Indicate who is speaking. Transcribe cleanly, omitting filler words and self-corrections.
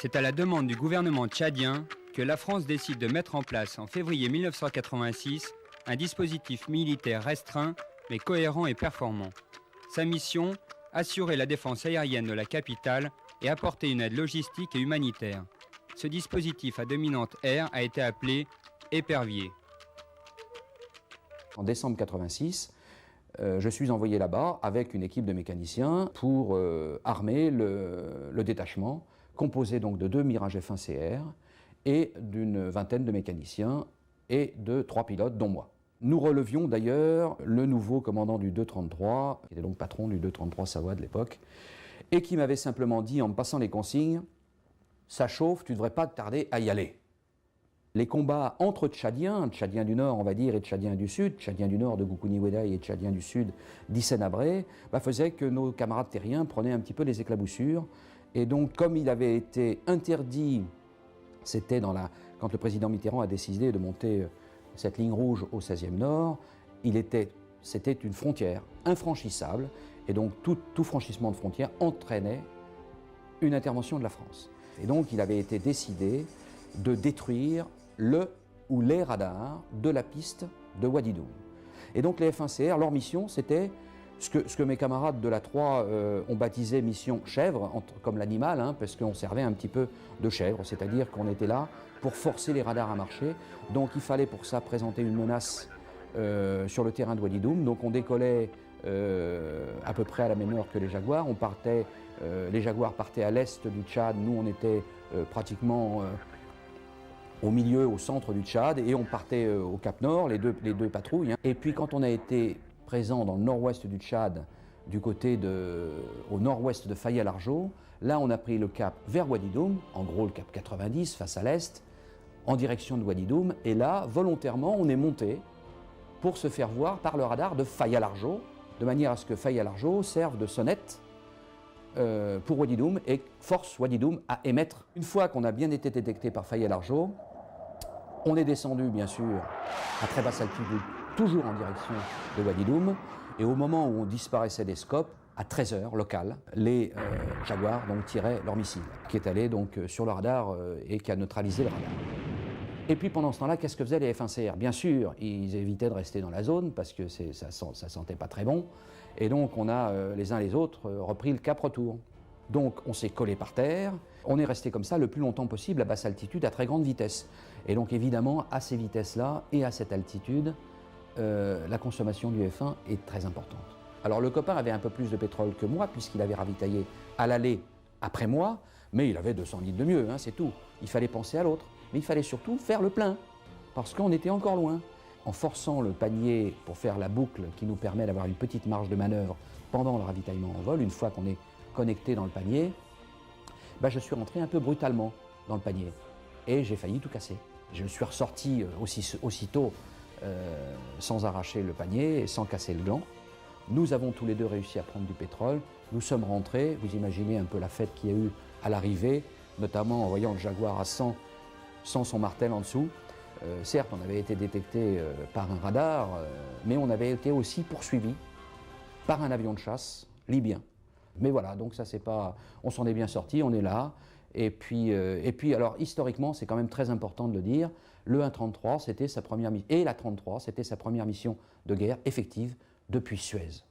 Speaker 1: C'est à la demande du gouvernement tchadien que la France décide de mettre en place en février 1986 un dispositif militaire restreint mais cohérent et performant. Sa mission, assurer la défense aérienne de la capitale et apporter une aide logistique et humanitaire. Ce dispositif à dominante air a été appelé épervier.
Speaker 2: En décembre 86, je suis envoyé là-bas avec une équipe de mécaniciens pour armer le détachement, composé donc de 2 Mirage F1CR et d'une vingtaine de mécaniciens et de 3 pilotes, dont moi. Nous relevions d'ailleurs le nouveau commandant du 233, qui était donc patron du 233 Savoie de l'époque, et qui m'avait simplement dit, en me passant les consignes, « ça chauffe, tu ne devrais pas tarder à y aller ». Les combats entre Tchadiens, Tchadiens du Nord on va dire et Tchadiens du Sud, Tchadiens du Nord de Goukouni-Wedaï et Tchadiens du Sud d'Hissène-Habré, faisaient que nos camarades terriens prenaient un petit peu les éclaboussures. Et donc comme il avait été interdit, c'était quand le président Mitterrand a décidé de monter cette ligne rouge au 16e Nord, c'était une frontière infranchissable, et donc tout franchissement de frontière entraînait une intervention de la France. Et donc il avait été décidé de détruire le ou les radars de la piste de Wadi Doum. Et donc les F1CR, leur mission, c'était ce que mes camarades de la 3 ont baptisé mission chèvre, comme l'animal, parce qu'on servait un petit peu de chèvre, c'est-à-dire qu'on était là pour forcer les radars à marcher. Donc il fallait pour ça présenter une menace sur le terrain de Wadi Doum. Donc on décollait à peu près à la même heure que les Jaguars. Les Jaguars partaient à l'est du Tchad, nous on était pratiquement au milieu, au centre du Tchad, et on partait au Cap Nord, les deux patrouilles. Et puis quand on a été présent dans le nord-ouest du Tchad, au nord-ouest de Faya-Largeau, là on a pris le cap vers Wadi Doum, en gros le cap 90 face à l'est, en direction de Wadi Doum, et là volontairement on est monté pour se faire voir par le radar de Faya-Largeau, de manière à ce que Faya-Largeau serve de sonnette pour Wadi Doum et force Wadi Doum à émettre. Une fois qu'on a bien été détecté par Faya-Largeau, on est descendu bien sûr à très basse altitude, toujours en direction de Wadi Doum, et au moment où on disparaissait des scopes, à 13h local, les Jaguars donc tiraient leur missile, qui est allé donc sur le radar et qui a neutralisé le radar. Et puis pendant ce temps-là, qu'est-ce que faisaient les F1CR? Bien sûr, ils évitaient de rester dans la zone parce que ça sentait pas très bon, et donc on a les uns les autres repris le cap retour. Donc on s'est collé par terre, on est resté comme ça le plus longtemps possible à basse altitude, à très grande vitesse. Et donc évidemment, à ces vitesses-là et à cette altitude, la consommation du F1 est très importante. Alors le copain avait un peu plus de pétrole que moi, puisqu'il avait ravitaillé à l'aller après moi, mais il avait 200 litres de mieux, c'est tout. Il fallait penser à l'autre, mais il fallait surtout faire le plein, parce qu'on était encore loin. En forçant le panier pour faire la boucle qui nous permet d'avoir une petite marge de manœuvre pendant le ravitaillement en vol, une fois qu'on est connecté dans le panier, je suis rentré un peu brutalement dans le panier et j'ai failli tout casser. Je suis ressorti aussitôt sans arracher le panier et sans casser le gland. Nous avons tous les deux réussi à prendre du pétrole, nous sommes rentrés, vous imaginez un peu la fête qu'il y a eu à l'arrivée, notamment en voyant le Jaguar à 100 sans son martel en dessous. Certes, on avait été détecté par un radar, mais on avait été aussi poursuivi par un avion de chasse libyen. Mais voilà, donc ça c'est pas, on s'en est bien sorti, on est là. Et puis alors historiquement, c'est quand même très important de le dire, le 1-33 c'était sa première mission, et la 33 c'était sa première mission de guerre effective depuis Suez.